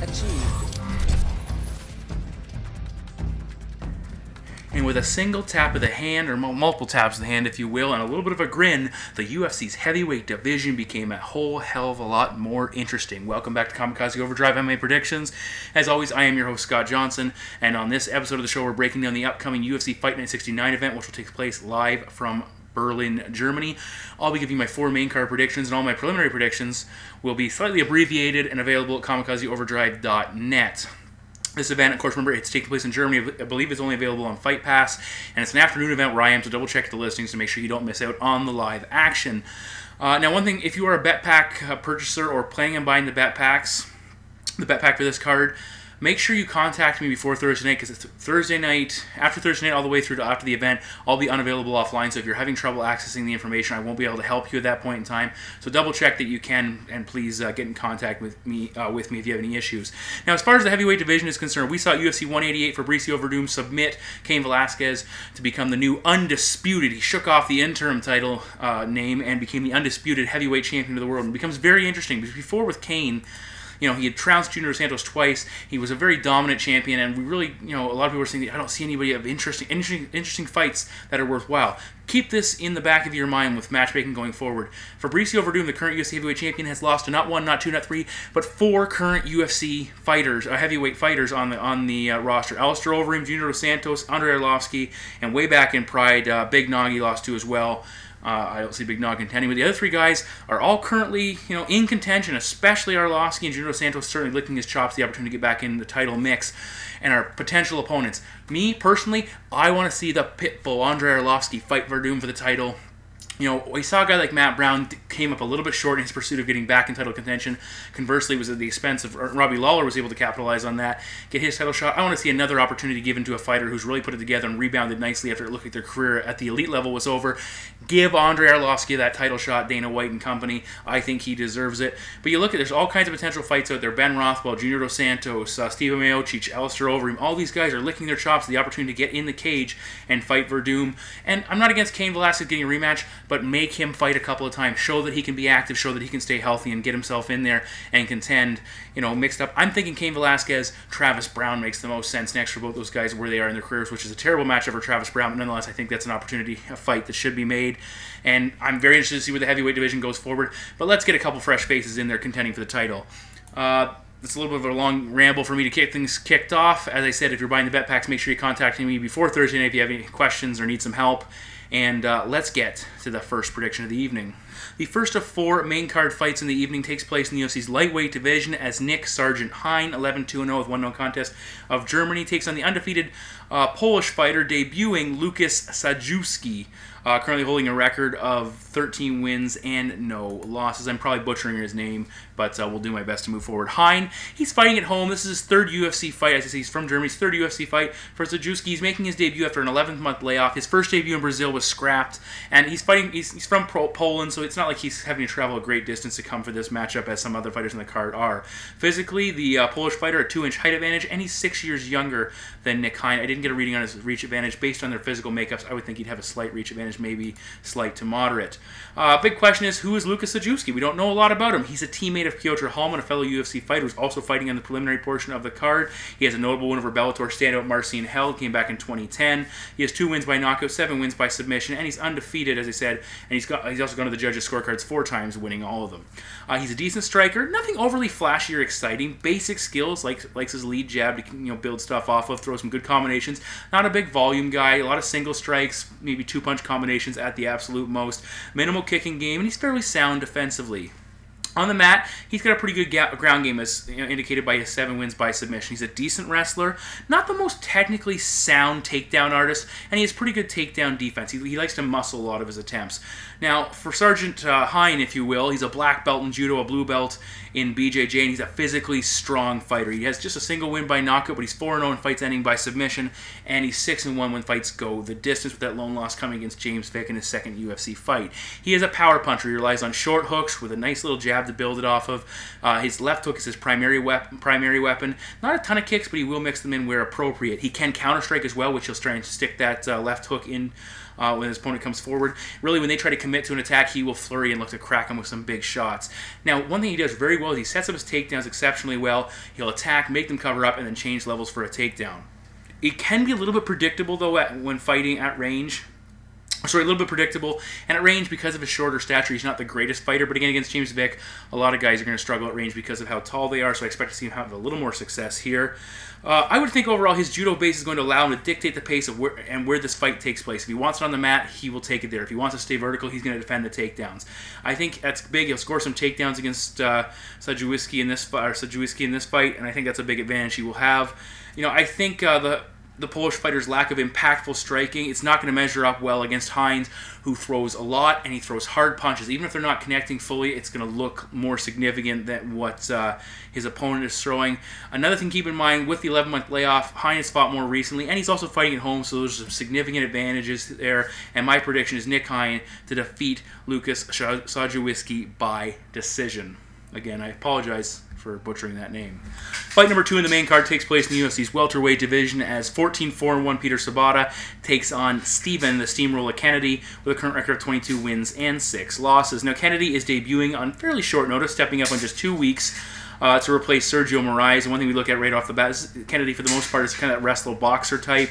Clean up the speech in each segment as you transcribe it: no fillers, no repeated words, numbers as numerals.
achieved. And with a single tap of the hand, or multiple taps of the hand, if you will, and a little bit of a grin, the UFC's heavyweight division became a whole hell of a lot more interesting. Welcome back to Kamikaze Overdrive MMA Predictions. As always, I am your host, Scott Johnson, and on this episode of the show, we're breaking down the upcoming UFC Fight Night 69 event, which will take place live from Berlin, Germany. I'll be giving you my 4 main card predictions, and all my preliminary predictions will be slightly abbreviated and available at kamikazeoverdrive.net. This event, of course, remember, it's taking place in Germany. I believe it's only available on Fight Pass, and it's an afternoon event where I am, so double check the listings to make sure you don't miss out on the live action. Now, one thing, if you are a bet pack purchaser or planning on buying the bet pack for this card, make sure you contact me before Thursday night, because it's Thursday night, after Thursday night, all the way through to after the event, I'll be unavailable offline, so if you're having trouble accessing the information, I won't be able to help you at that point in time. So double check that you can, and please get in contact with me if you have any issues. Now, as far as the heavyweight division is concerned, we saw UFC 188 Fabricio Werdum submit Cain Velasquez to become the new undisputed. He shook off the interim title name and became the undisputed heavyweight champion of the world. And it becomes very interesting, because before with Cain, you know, he had trounced Junior Santos twice. He was a very dominant champion, and we really, you know, a lot of people are saying that I don't see anybody of interesting fights that are worthwhile. Keep this in the back of your mind with matchmaking going forward. Fabricio Werdum, the current UFC heavyweight champion, has lost to not 1, not 2, not 3, but 4 current UFC fighters, heavyweight fighters on the roster. Alistair Overeem, Junior Dos Santos, Andrei Arlovski, and way back in Pride, Big Nog he lost to as well. I don't see Big Nog contending, but the other 3 guys are all currently, you know, in contention, especially Arlovski and Junior Dos Santos certainly licking his chops, the opportunity to get back in the title mix, and our potential opponents. Me, personally, I want to see the Pitbull, Andrei Arlovski, fight Werdum for the title. You know, we saw a guy like Matt Brown came up a little bit short in his pursuit of getting back in title contention. Conversely, it was at the expense of Robbie Lawler was able to capitalize on that, get his title shot. I want to see another opportunity given to a fighter who's really put it together and rebounded nicely after it looked like their career at the elite level was over. Give Andrei Arlovski that title shot, Dana White and company. I think he deserves it. But you look at, there's all kinds of potential fights out there. Ben Rothwell, Junior Dos Santos, Steve Miocic, Alistair Overeem. All these guys are licking their chops at the opportunity to get in the cage and fight Werdum. And I'm not against Cain Velasquez getting a rematch, but make him fight a couple of times. Show that he can be active, show that he can stay healthy and get himself in there and contend, you know, mixed up. I'm thinking Cain Velasquez, Travis Brown makes the most sense next for both those guys where they are in their careers, which is a terrible matchup for Travis Brown, but nonetheless, I think that's an opportunity, a fight that should be made. And I'm very interested to see where the heavyweight division goes forward, but let's get a couple fresh faces in there contending for the title. It's a little bit of a long ramble for me to kick things kicked off. As I said, if you're buying the bet packs, make sure you contact me before Thursday night if you have any questions or need some help. And let's get to the first prediction of the evening. The first of 4 main card fights in the evening takes place in the UFC's lightweight division as Nick Sergeant Hein, 11-2-0 with 1 no contest of Germany, takes on the undefeated Polish fighter debuting Lukasz Sajewski, currently holding a record of 13 wins and no losses. I'm probably butchering his name, but we'll do my best to move forward. Hein, he's fighting at home. This is his 3rd UFC fight. As I say, he's from Germany. His 3rd UFC fight for Sajewski. He's making his debut after an 11-month layoff. His first debut in Brazil was scrapped, and he's fighting. He's from Poland, so it's not like he's having to travel a great distance to come for this matchup as some other fighters in the card are. Physically, the Polish fighter, a 2-inch height advantage, and he's 6 years younger than Nick Hein. I didn't get a reading on his reach advantage. Based on their physical makeups, I would think he'd have a slight reach advantage, maybe slight to moderate. Big question is, who is Lukasz Sajewski? We don't know a lot about him. He's a teammate of Piotr, a fellow UFC fighter who's also fighting on the preliminary portion of the card. He has a notable win over Bellator standout Marcin Held, came back in 2010. He has 2 wins by knockout, 7 wins by submission, and he's undefeated, as I said, and he's also gone to the judges' scorecards 4 times, winning all of them. He's a decent striker, nothing overly flashy or exciting, basic skills, likes his lead jab to build stuff off of, throw some good combinations. Not a big volume guy, a lot of single strikes, maybe 2-punch combinations at the absolute most. Minimal kicking game, and he's fairly sound defensively. On the mat, he's got a pretty good ground game, as indicated by his 7 wins by submission. He's a decent wrestler, not the most technically sound takedown artist, and he has pretty good takedown defense. He likes to muscle a lot of his attempts. Now, for Sergeant Hein, if you will, he's a black belt in judo, a blue belt in BJJ, and he's a physically strong fighter. He has just a single win by knockout, but he's 4-0 in fights ending by submission, and he's 6-1 when fights go the distance, with that lone loss coming against James Vick in his 2nd UFC fight. He is a power puncher. He relies on short hooks with a nice little jab to build it off of. His left hook is his primary weapon. Not a ton of kicks, but he will mix them in where appropriate. He can counter-strike as well, which he'll try and stick that left hook in when his opponent comes forward. Really, when they try to commit to an attack, he will flurry and look to crack him with some big shots. Now, one thing he does very well is he sets up his takedowns exceptionally well. He'll attack, make them cover up, and then change levels for a takedown. It can be a little bit predictable, though, when fighting at range. Sorry, a little bit predictable. And at range, because of his shorter stature, he's not the greatest fighter. But again, against James Vick, a lot of guys are going to struggle at range because of how tall they are. So I expect to see him have a little more success here. I would think overall his judo base is going to allow him to dictate the pace of where this fight takes place. If he wants it on the mat, he will take it there. If he wants to stay vertical, he's going to defend the takedowns. I think that's big. He'll score some takedowns against Sajewski in this fight, and I think that's a big advantage he will have. You know, I think the Polish fighter's lack of impactful striking, it's not going to measure up well against Hein, who throws a lot, and he throws hard punches. Even if they're not connecting fully, it's going to look more significant than what his opponent is throwing. Another thing to keep in mind, with the 11-month layoff, Hein has fought more recently, and he's also fighting at home, so there's some significant advantages there. And my prediction is Nick Hein to defeat Lukasz Sajewski by decision. Again, I apologize for butchering that name. Fight number 2 in the main card takes place in the UFC's welterweight division as 14-4-1 Peter Sobotta takes on Stephen the Steamroller Kennedy with a current record of 22 wins and 6 losses. Now, Kennedy is debuting on fairly short notice, stepping up in just 2 weeks to replace Sergio Moraes. And one thing we look at right off the bat is Kennedy, for the most part, is kind of that wrestler-boxer type.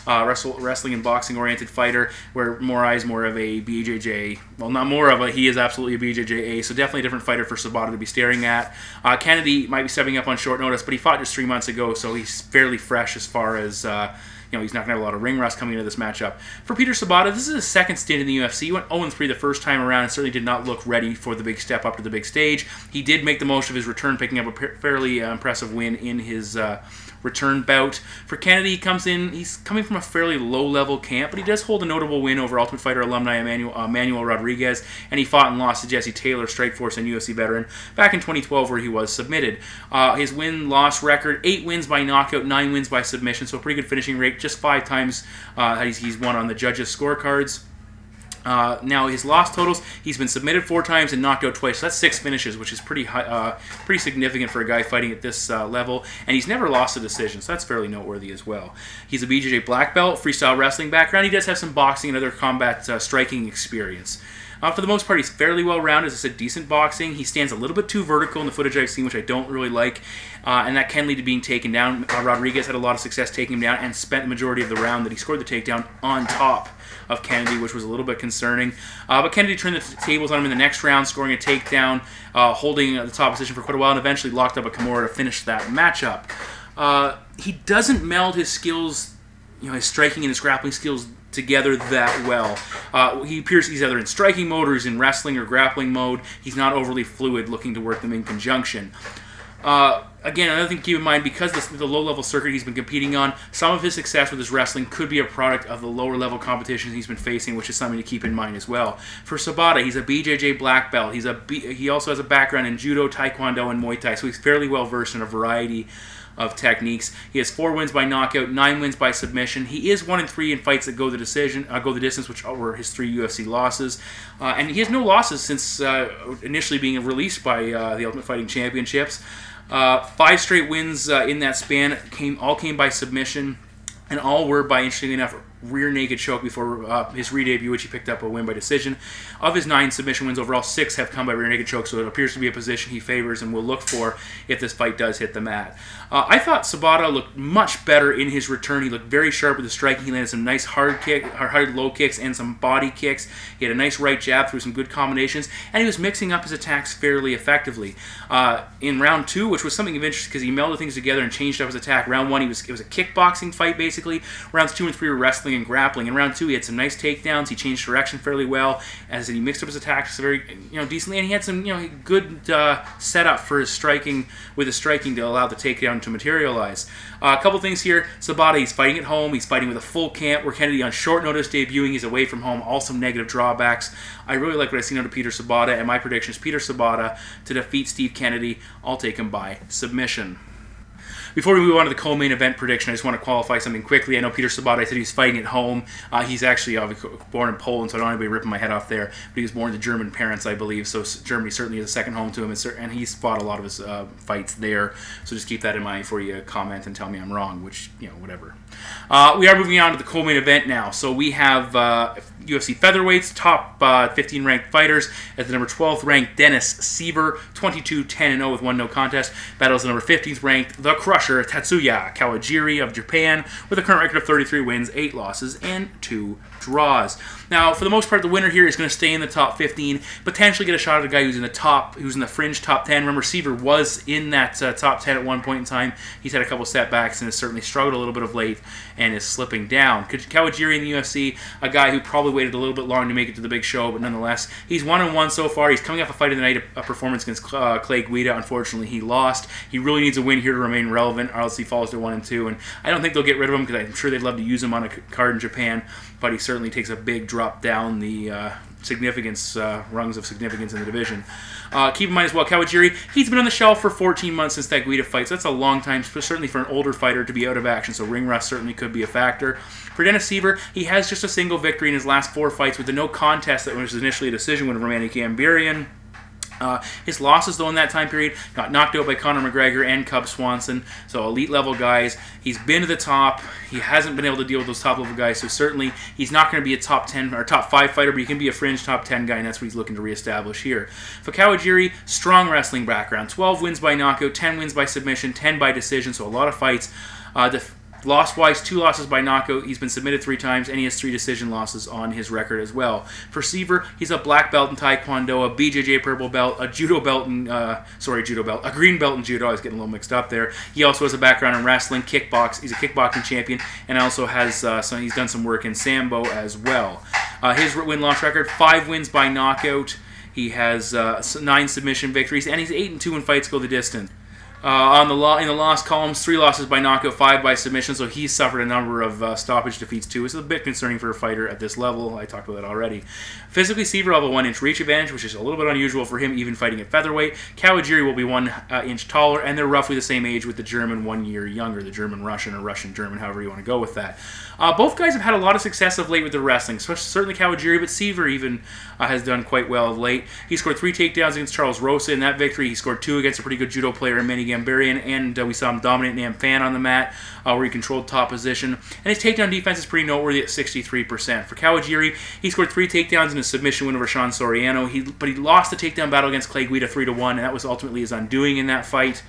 Wrestling and boxing oriented fighter, where Moraes is more of a BJJ, well, not more of a, he is absolutely a BJJ, so definitely a different fighter for Sobotta to be staring at. Kennedy might be stepping up on short notice, but he fought just 3 months ago, so he's fairly fresh as far as, you know, he's not going to have a lot of ring rust coming into this matchup. For Peter Sobotta, this is his second stint in the UFC. He went 0-3 the first time around and certainly did not look ready for the big step up to the big stage. He did make the most of his return, picking up a fairly impressive win in his return bout. For Kennedy, he's coming from a fairly low-level camp, but he does hold a notable win over Ultimate Fighter alumni Manuel Rodriguez, and he fought and lost to Jesse Taylor, Strikeforce and UFC veteran, back in 2012 where he was submitted. His win-loss record, 8 wins by knockout, 9 wins by submission, so a pretty good finishing rate, just 5 times he's won on the judges' scorecards. Now his loss totals, he's been submitted 4 times and knocked out twice, so that's 6 finishes, which is pretty high, pretty significant for a guy fighting at this level, and he's never lost a decision, so that's fairly noteworthy as well. He's a BJJ black belt, freestyle wrestling background. He does have some boxing and other combat striking experience. For the most part, he's fairly well-rounded. As I said, decent boxing. He stands a little bit too vertical in the footage I've seen, which I don't really like, and that can lead to being taken down. Rodriguez had a lot of success taking him down and spent the majority of the round that he scored the takedown on top of Kennedy, which was a little bit concerning. But Kennedy turned the tables on him in the next round, scoring a takedown, holding the top position for quite a while, and eventually locked up a Kimura to finish that matchup. He doesn't meld his skills, you know, his striking and his grappling skills together that well. He appears he's either in striking mode or he's in wrestling or grappling mode. He's not overly fluid, looking to work them in conjunction. Again, another thing to keep in mind, because the low-level circuit he's been competing on, some of his success with his wrestling could be a product of the lower-level competitions he's been facing, which is something to keep in mind as well. For Sobotta, he's a BJJ black belt. He also has a background in Judo, Taekwondo, and Muay Thai, so he's fairly well-versed in a variety of techniques. He has 4 wins by knockout, 9 wins by submission. He is 1-3 in fights that go the distance, which were his 3 UFC losses. And he has no losses since initially being released by the Ultimate Fighting Championships. 5 straight wins in that span all came by submission, and all were by, interestingly enough, rear naked choke before his re-debut, which he picked up a win by decision. Of his 9 submission wins overall, 6 have come by rear naked choke, so it appears to be a position he favors and will look for if this fight does hit the mat. I thought Sobotta looked much better in his return. He looked very sharp with the striking. He landed some nice hard low kicks and some body kicks. He had a nice right jab through some good combinations, and he was mixing up his attacks fairly effectively. In round 2, which was something of interest because he melded things together and changed up his attack. Round 1, it was a kickboxing fight basically. Rounds 2 and 3 were wrestling and grappling. In round 2, he had some nice takedowns. He changed direction fairly well. As I said, he mixed up his attacks very, decently, and he had some, good setup for his striking to allow the takedown to materialize. A couple things here. Sobotta, he's fighting at home. He's fighting with a full camp. Where Kennedy on short notice debuting. He's away from home. All some negative drawbacks. I really like what I've seen out of Peter Sobotta, and my prediction is Peter Sobotta to defeat Steve Kennedy. I'll take him by submission. Before we move on to the co-main event prediction, I just want to qualify something quickly. I know Peter Sobotta, I said he's fighting at home. He's actually born in Poland, so I don't want anybody ripping my head off there. But he was born to German parents, I believe, so Germany certainly is a second home to him, and he's fought a lot of his fights there. So just keep that in mind before you comment and tell me I'm wrong, which, you know, whatever. We are moving on to the co-main event now. So we have UFC featherweights, top 15 ranked fighters. At the number 12th ranked Dennis Siver, 22-10-0 with 1 no contest. Battles the number 15th ranked The Crusher, Tatsuya Kawajiri of Japan, with a current record of 33 wins, 8 losses, and 2 draws. Now, for the most part, the winner here is going to stay in the top 15, potentially get a shot at a guy who's in the fringe top 10. Remember, Siver was in that top 10 at one point in time. He's had a couple setbacks and has certainly struggled a little bit of late and is slipping down. Kawajiri in the UFC, a guy who probably waited a little bit long to make it to the big show, but nonetheless, he's 1-1 so far. He's coming off a fight of the night, a performance against Clay Guida. Unfortunately, he lost. He really needs a win here to remain relevant, or else he falls to 1-2. And I don't think they'll get rid of him, because I'm sure they'd love to use him on a card in Japan, but he certainly takes a big drop down the rungs of significance in the division. Keep in mind as well, Kawajiri, he's been on the shelf for 14 months since that Guida fight, so that's a long time, certainly for an older fighter to be out of action, so ring rust certainly could be a factor. For Dennis Siver, he has just a single victory in his last 4 fights, with the no contest that was initially a decision with Romantic Gambarian. His losses, though, in that time period, got knocked out by Conor McGregor and Cub Swanson, so elite-level guys. He's been to the top. He hasn't been able to deal with those top-level guys, so certainly he's not going to be a top 10 or top 5 fighter, but he can be a fringe top 10 guy, and that's what he's looking to reestablish here. For Kawajiri, strong wrestling background. 12 wins by knockout, 10 wins by submission, 10 by decision, so a lot of fights. Loss-wise, 2 losses by knockout. He's been submitted 3 times, and he has 3 decision losses on his record as well. For Siver, he's a black belt in Taekwondo, a BJJ purple belt, a judo belt, a green belt in judo. I was getting a little mixed up there. He also has a background in wrestling, kickbox. He's a kickboxing champion, and also has he's done some work in sambo as well. His win-loss record: 5 wins by knockout. He has 9 submission victories, and he's 8-2 when fights go the distance. In the loss columns, 3 losses by knockout, 5 by submission, so he's suffered a number of stoppage defeats too. It's a bit concerning for a fighter at this level. I talked about that already. Physically, Siver will have a 1-inch reach advantage, which is a little bit unusual for him, even fighting at featherweight. Kawajiri will be 1 inch taller, and they're roughly the same age, with the German 1 year younger, the German-Russian or Russian-German, however you want to go with that. Both guys have had a lot of success of late with their wrestling, certainly Kawajiri, but Siver even has done quite well of late. He scored 3 takedowns against Charles Rosa in that victory. He scored 2 against a pretty good judo player in Manny Gambarian, and we saw him dominate Nam Phan on the mat, where he controlled top position. And his takedown defense is pretty noteworthy at 63%. For Kawajiri, he scored 3 takedowns in a submission win over Sean Soriano, but he lost the takedown battle against Clay Guida 3-1, and that was ultimately his undoing in that fight.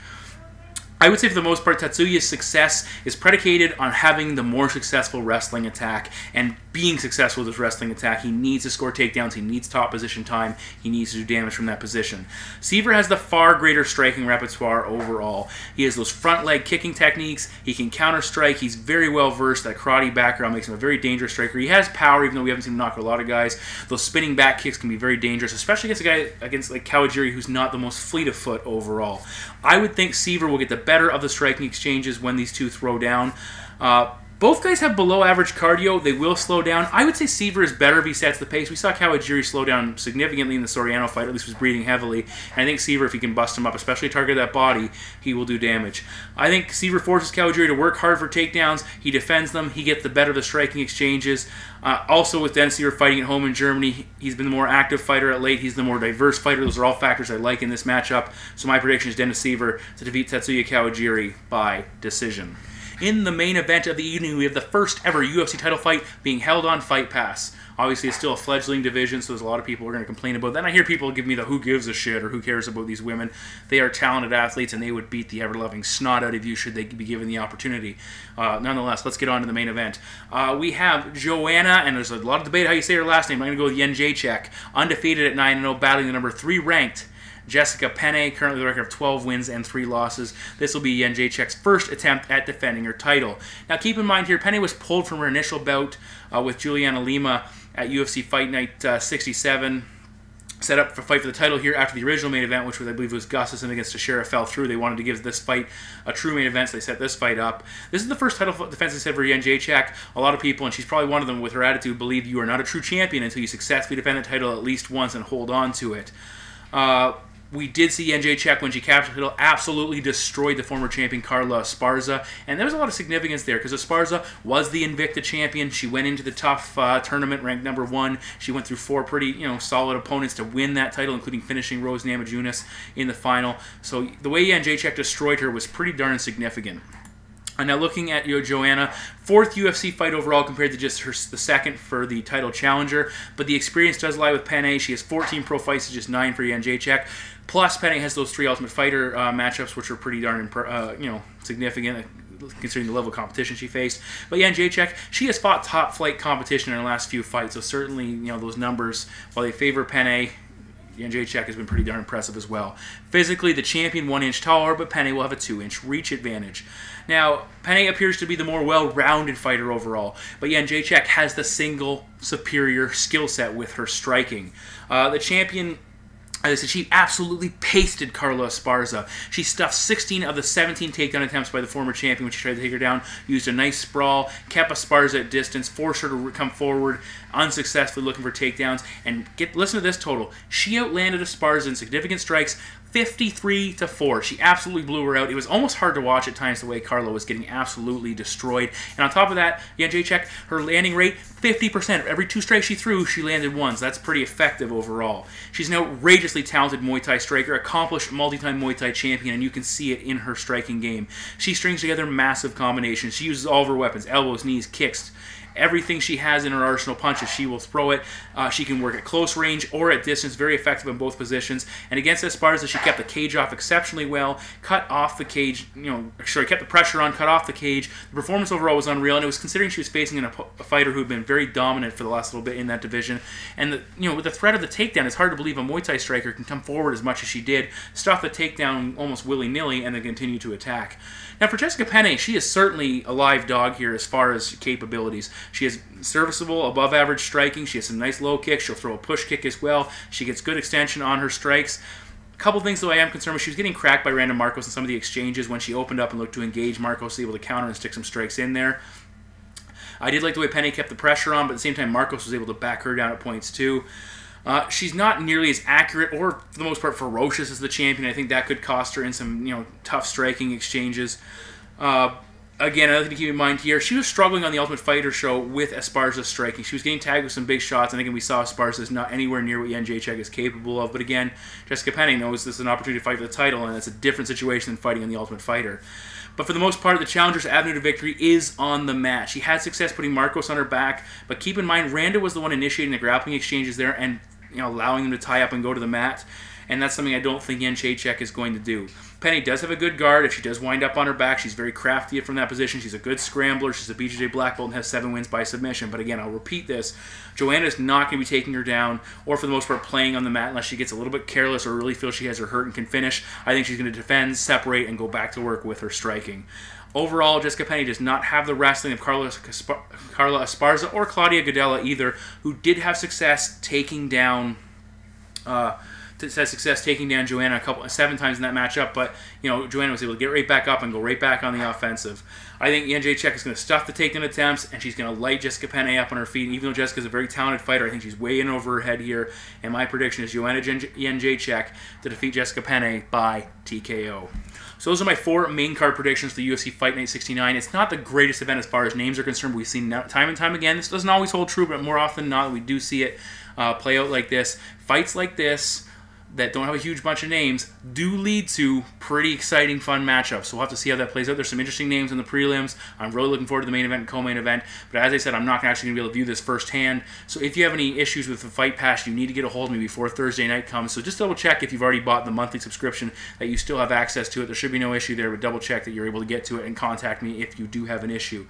I would say for the most part, Tatsuya's success is predicated on having the more successful wrestling attack and being successful with his wrestling attack. He needs to score takedowns. He needs top position time. He needs to do damage from that position. Siver has the far greater striking repertoire overall. He has those front leg kicking techniques. He can counter strike. He's very well versed. That karate background makes him a very dangerous striker. He has power, even though we haven't seen him knock a lot of guys. Those spinning back kicks can be very dangerous, especially against a guy like Kawajiri, who's not the most fleet of foot overall. I would think Siver will get the better of the striking exchanges when these two throw down. Both guys have below average cardio. They will slow down. I would say Siver is better if he sets the pace. We saw Kawajiri slow down significantly in the Soriano fight, at least was breathing heavily. And I think Siver, if he can bust him up, especially target that body, he will do damage. I think Siver forces Kawajiri to work hard for takedowns. He defends them. He gets the better of the striking exchanges. Also, with Dennis Siver fighting at home in Germany, he's been the more active fighter at late. He's the more diverse fighter. Those are all factors I like in this matchup. So my prediction is Dennis Siver to defeat Tatsuya Kawajiri by decision. In the main event of the evening, we have the first ever UFC title fight being held on Fight Pass. Obviously, it's still a fledgling division, so there's a lot of people who are going to complain about that. And I hear people give me the who gives a shit or who cares about these women. They are talented athletes, and they would beat the ever-loving snot out of you should they be given the opportunity. Nonetheless, let's get on to the main event. We have Joanna, and there's a lot of debate how you say her last name. I'm going to go with Jędrzejczyk, undefeated at 9-0, battling the number 3 ranked Jessica Penne, currently the record of 12 wins and 3 losses. This will be Jędrzejczyk's first attempt at defending her title. Now keep in mind here, Penne was pulled from her initial bout with Juliana Lima at UFC Fight Night 67. Set up for fight for the title here after the original main event, which I believe was Gustafsson against Teixeira, fell through. They wanted to give this fight a true main event, so they set this fight up. This is the first title defense they said for Jędrzejczyk. A lot of people, and she's probably one of them with her attitude, believe you are not a true champion until you successfully defend the title at least once and hold on to it. we did see Jędrzejczyk, when she captured the title, absolutely destroyed the former champion Carla Esparza, and there was a lot of significance there because Esparza was the Invicta champion. She went into the tough tournament ranked number 1. She went through 4 pretty solid opponents to win that title, including finishing Rose Namajunas in the final. So the way Jędrzejczyk destroyed her was pretty darn significant. Now looking at Joanna, 4th UFC fight overall compared to just the 2nd for the title challenger, but the experience does lie with Penne. She has 14 pro fights to just 9 for Jędrzejczyk. Plus Penne has those 3 Ultimate Fighter matchups, which are pretty darn significant considering the level of competition she faced. But Jędrzejczyk, she has fought top flight competition in her last few fights, so certainly those numbers, while they favor Penne, Jędrzejczyk has been pretty darn impressive as well. Physically, the champion 1 inch taller, but Penne will have a 2-inch reach advantage. Now, Penne appears to be the more well-rounded fighter overall, but Jędrzejczyk has the single superior skill set with her striking. The champion, as I said, she absolutely pasted Carla Esparza. She stuffed 16 of the 17 takedown attempts by the former champion when she tried to take her down, used a nice sprawl, kept Esparza at distance, forced her to come forward, unsuccessfully looking for takedowns, and listen to this total. She outlanded Esparza in significant strikes, 53-4. She absolutely blew her out. It was almost hard to watch at times the way Carla was getting absolutely destroyed. And on top of that, Jędrzejczyk, her landing rate, 50%. Every 2 strikes she threw, she landed 1. So that's pretty effective overall. She's an outrageously talented Muay Thai striker, accomplished multi-time Muay Thai champion, and you can see it in her striking game. She strings together massive combinations. She uses all of her weapons, elbows, knees, kicks. Everything she has in her arsenal punches, she will throw it. She can work at close range or at distance, very effective in both positions. And against Esparza, she kept the cage off exceptionally well, cut off the cage, kept the pressure on, cut off the cage. The performance overall was unreal, and it was considering she was facing a fighter who had been very dominant for the last little bit in that division. And with the threat of the takedown, it's hard to believe a Muay Thai striker can come forward as much as she did, stuff the takedown almost willy-nilly, and then continue to attack. Now for Jessica Penne, she is certainly a live dog here as far as capabilities. She has serviceable, above-average striking. She has some nice low kicks. She'll throw a push kick as well. She gets good extension on her strikes. A couple things, though, I am concerned with. She was getting cracked by Randa Marcos in some of the exchanges when she opened up and looked to engage. Marcos was able to counter and stick some strikes in there. I did like the way Penne kept the pressure on, but at the same time, Marcos was able to back her down at points, too. She's not nearly as accurate or, for the most part, ferocious as the champion. I think that could cost her in some, tough striking exchanges. Again, another thing to keep in mind here, she was struggling on the Ultimate Fighter show with Esparza's striking. She was getting tagged with some big shots, and again, we saw Esparza is not anywhere near what Jędrzejczyk is capable of. But again, Jessica Penne knows this is an opportunity to fight for the title, and it's a different situation than fighting on the Ultimate Fighter. But for the most part, the challenger's avenue to victory is on the mat. She had success putting Marcos on her back, but keep in mind, Randa was the one initiating the grappling exchanges there and allowing them to tie up and go to the mat. And that's something I don't think Jędrzejczyk is going to do. Penne does have a good guard. If she does wind up on her back, she's very crafty from that position. She's a good scrambler. She's a BJJ black belt and has 7 wins by submission. But again, I'll repeat this. Joanna is not going to be taking her down or, for the most part, playing on the mat unless she gets a little bit careless or really feels she has her hurt and can finish. I think she's going to defend, separate, and go back to work with her striking. Overall, Jessica Penne does not have the wrestling of Carla Esparza or Claudia Gadelha either, who did have success taking down Joanna 7 times in that matchup, but Joanna was able to get right back up and go right back on the offensive. I think Jędrzejczyk is going to stuff the takedown attempts, and she's going to light Jessica Penne up on her feet. And even though Jessica's a very talented fighter, I think she's way in over her head here. And my prediction is Joanna Jędrzejczyk to defeat Jessica Penne by TKO. So those are my 4 main card predictions for the UFC Fight Night 69. It's not the greatest event as far as names are concerned, but we've seen time and time again. This doesn't always hold true, but more often than not, we do see it play out like this. Fights like this that don't have a huge bunch of names do lead to pretty exciting, fun matchups. So we'll have to see how that plays out. There's some interesting names in the prelims. I'm really looking forward to the main event and co-main event. But as I said, I'm not actually going to be able to view this firsthand. So if you have any issues with the Fight Pass, you need to get a hold of me before Thursday night comes. So just double check if you've already bought the monthly subscription that you still have access to it. There should be no issue there, but double check that you're able to get to it and contact me if you do have an issue.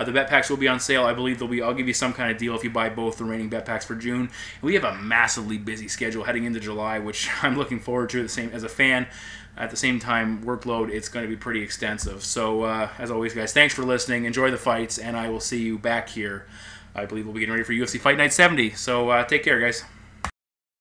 The bet packs will be on sale. I believe I'll give you some kind of deal if you buy both the remaining bet packs for June. And we have a massively busy schedule heading into July, which I'm looking forward to as a fan. At the same time, workload, it's going to be pretty extensive. So, as always, guys, thanks for listening. Enjoy the fights, and I will see you back here. I believe we'll be getting ready for UFC Fight Night 70. So, take care, guys.